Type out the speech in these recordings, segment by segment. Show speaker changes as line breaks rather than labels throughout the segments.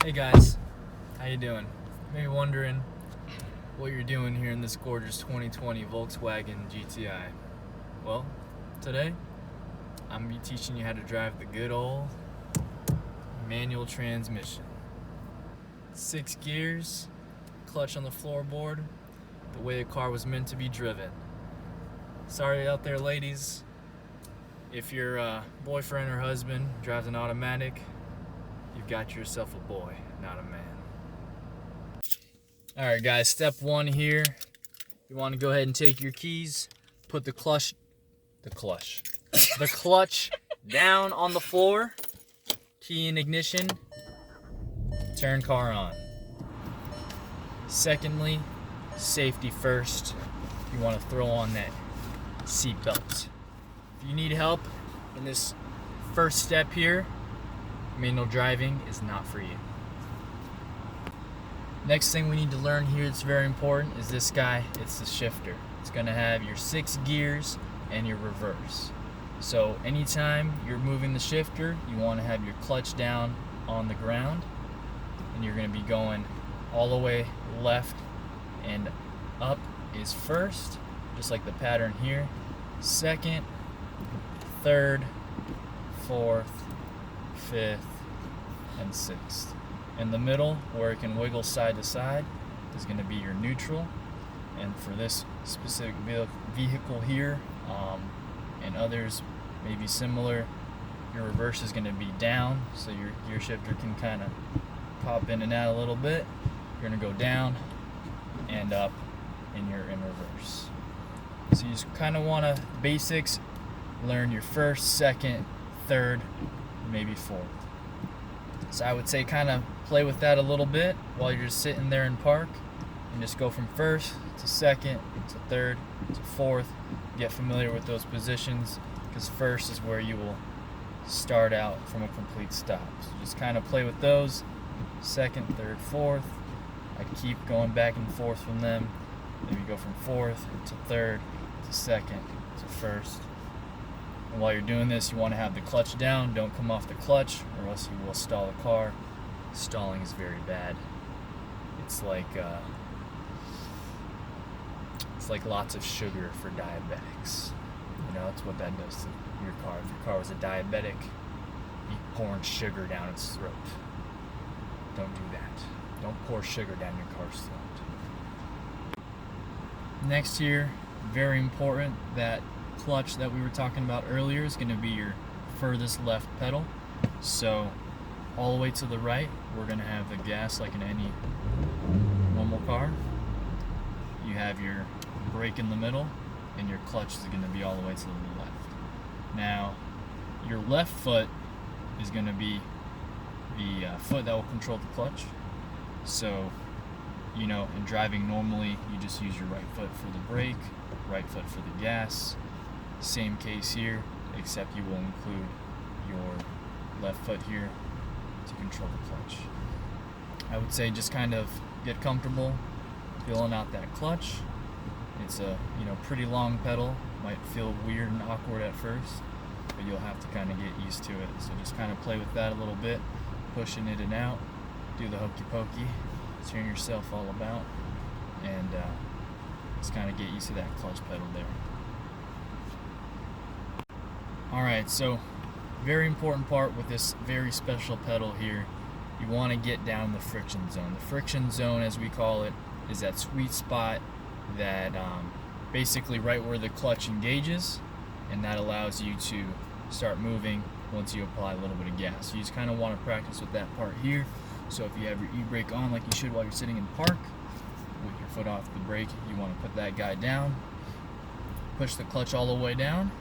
Hey guys, how you doing? Maybe wondering what you're doing here in this gorgeous 2020 Volkswagen GTI. Well, today I'm gonna be teaching you how to drive the good old manual transmission. 6 gears, clutch on the floorboard, the way a car was meant to be driven. Sorry out there ladies, if your boyfriend or husband drives an automatic, you've got yourself a boy, not a man. Alright guys, step one here. You want to go ahead and take your keys, put the clutch down on the floor, key in ignition, turn car on. Secondly, safety first. You want to throw on that seat belt. If you need help in this first step here, manual driving is not for you. Next thing we need to learn here that's very important is this guy. It's the shifter. It's going to have your 6 gears and your reverse. So anytime you're moving the shifter, you want to have your clutch down on the ground, and you're going to be going all the way left and up is first, just like the pattern here. Second, third, fourth, fifth, and sixth. In the middle, where it can wiggle side to side, is going to be your neutral. And for this specific vehicle here, and others may be similar, your reverse is going to be down, so your gear shifter can kind of pop in and out a little bit. You're going to go down and up in reverse. So you just kind of want to basics, learn your first, second, third, maybe fourth. So I would say kind of play with that a little bit while you're just sitting there in park, and just go from first to second to third to fourth. Get familiar with those positions, because first is where you will start out from a complete stop. So just kind of play with those. Second, third, fourth. I keep going back and forth from them. Maybe go from fourth to third to second to first. And while you're doing this, you want to have the clutch down. Don't come off the clutch, or else you will stall the car. Stalling is very bad. It's like lots of sugar for diabetics. You know, that's what that does to your car. If your car was a diabetic, you pouring sugar down its throat. Don't do that. Don't pour sugar down your car's throat. Next here, very important, that clutch that we were talking about earlier is going to be your furthest left pedal. So all the way to the right, we're going to have the gas like in any normal car. You have your brake in the middle, and your clutch is going to be all the way to the left. Now, your left foot is going to be the foot that will control the clutch. So, you know, in driving normally, you just use your right foot for the brake, right foot for the gas. Same case here, except you will include your left foot here to control the clutch. I would say just kind of get comfortable feeling out that clutch. It's a pretty long pedal. Might feel weird and awkward at first, but you'll have to kind of get used to it. So just kind of play with that a little bit, pushing it in and out, do the hokey pokey, turn yourself all about, and just kind of get used to that clutch pedal there. Alright, so very important part with this very special pedal here, you want to get down the friction zone. The friction zone, as we call it, is that sweet spot that basically right where the clutch engages, and that allows you to start moving once you apply a little bit of gas. So you just kind of want to practice with that part here. So if you have your e-brake on like you should while you're sitting in park, with your foot off the brake, you want to put that guy down, push the clutch all the way down,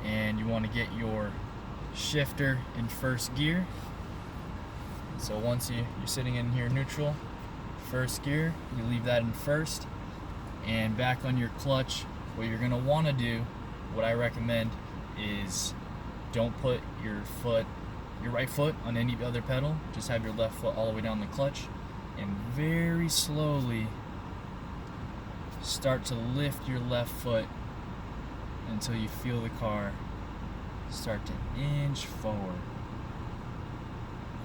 and you want to get your shifter in first gear. So once you're sitting in here neutral, first gear, you leave that in first, and back on your clutch. What you're going to want to do, what I recommend, is don't put your right foot on any other pedal. Just have your left foot all the way down the clutch, and very slowly start to lift your left foot until you feel the car start to inch forward.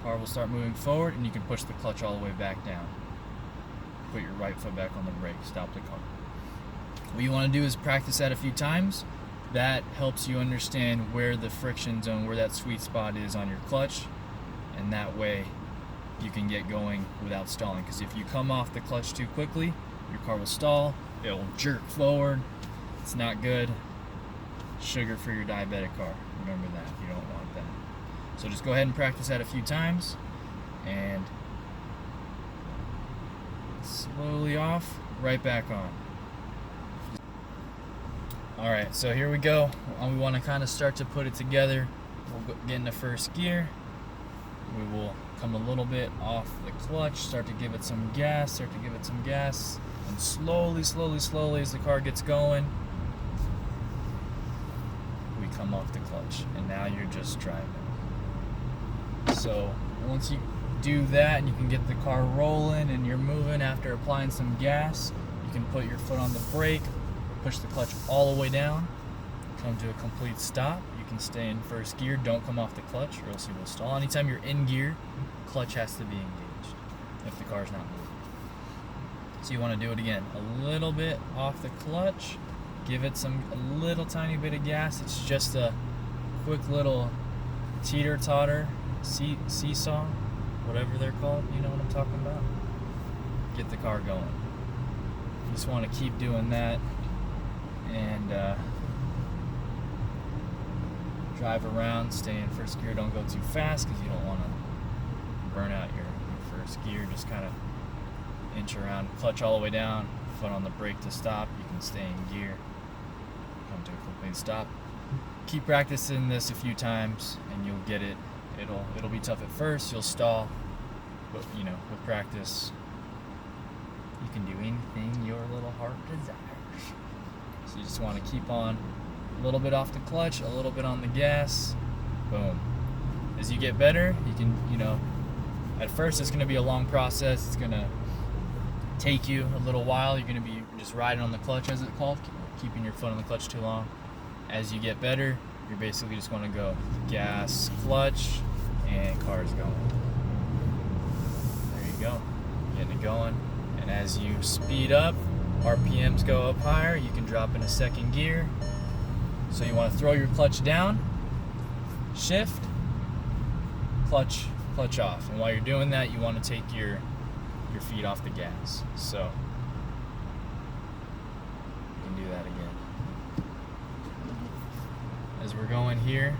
car will start moving forward, and you can push the clutch all the way back down. Put your right foot back on the brake, stop the car. What you want to do is practice that a few times. That helps you understand where the friction zone, where that sweet spot is on your clutch, and that way you can get going without stalling. Because if you come off the clutch too quickly, your car will stall, it will jerk forward. It's not good. Sugar for your diabetic car. Remember that. You don't want that. So just go ahead and practice that a few times, and slowly off, right back on. Alright, so here we go. We want to kind of start to put it together. We'll get in the first gear. We will come a little bit off the clutch, start to give it some gas, and slowly, as the car gets going, we come off the clutch, and now you're just driving. So once you do that and you can get the car rolling and you're moving after applying some gas, you can put your foot on the brake, push the clutch all the way down, come to a complete stop. You can stay in first gear, don't come off the clutch or else you will stall. Anytime you're in gear, clutch has to be engaged if the car's not moving. So you want to do it again, a little bit off the clutch, give it a little tiny bit of gas. It's just a quick little teeter-totter, seesaw, whatever they're called, you know what I'm talking about? Get the car going. You just want to keep doing that and drive around, stay in first gear, don't go too fast because you don't want to burn out your first gear. Just kind of inch around, clutch all the way down, foot on the brake to stop. You can stay in gear, come to a complete stop. Keep practicing this a few times and you'll get it. It'll be tough at first, you'll stall, but you know, with practice you can do anything your little heart desires. So you just want to keep on a little bit off the clutch, a little bit on the gas, boom. As you get better, you can, you know, at first it's going to be a long process. It's going to take you a little while. You're going to be just riding on the clutch, as it's called, keeping your foot on the clutch too long. As you get better, you're basically just going to go gas, clutch, and car's going. There you go, getting it going. And as you speed up, RPMs go up higher, you can drop in a second gear. So you want to throw your clutch down, shift, clutch off. And while you're doing that, you want to take your feet off the gas. So you can do that again. As we're going here,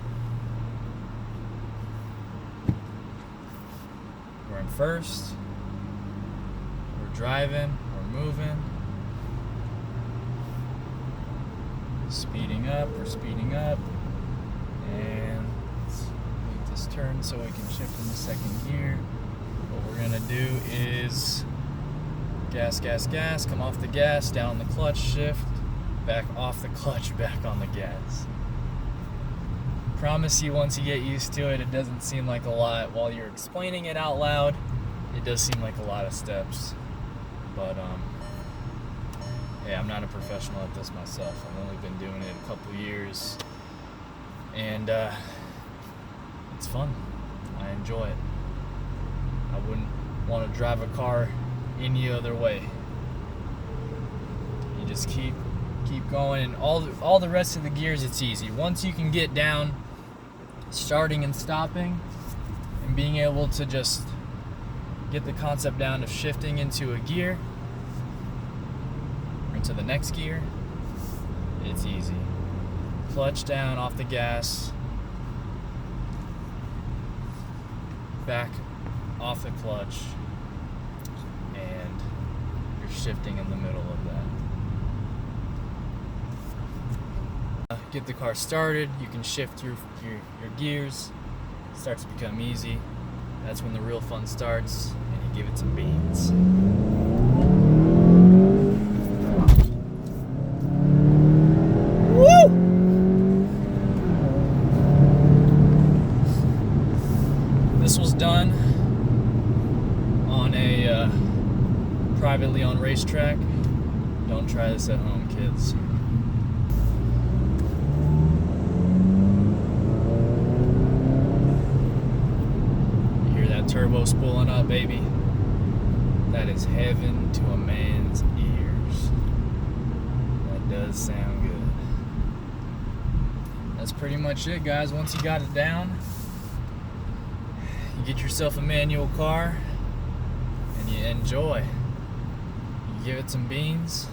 we're in first, we're driving, we're moving, we're speeding up, and let's make this turn so we can shift in the second gear. What we're gonna do is gas, come off the gas, down the clutch, shift, back off the clutch, back on the gas. Promise you, once you get used to it, it doesn't seem like a lot. While you're explaining it out loud, it does seem like a lot of steps. But hey, I'm not a professional at this myself. I've only been doing it a couple years, and it's fun. I enjoy it. I wouldn't want to drive a car any other way. You just keep going, and all the rest of the gears, it's easy. Once you can get down starting and stopping and being able to just get the concept down of shifting into a gear or into the next gear, it's easy. Clutch down off the gas, back off the clutch, and you're shifting in the middle of that. Get the car started, you can shift your gears, it starts to become easy. That's when the real fun starts, and you give it some beans. Woo! This was done on a privately owned racetrack. Don't try this at home, kids. Turbo's pulling up, baby. That is heaven to a man's ears. That does sound good. That's pretty much it, guys. Once you got it down, you get yourself a manual car and you enjoy. You give it some beans,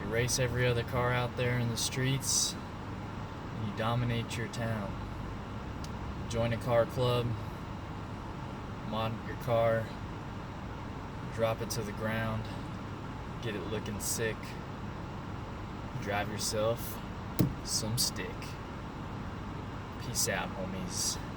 you race every other car out there in the streets, and you dominate your town. Join a car club, mod your car, drop it to the ground, get it looking sick, drive yourself some stick. Peace out, homies.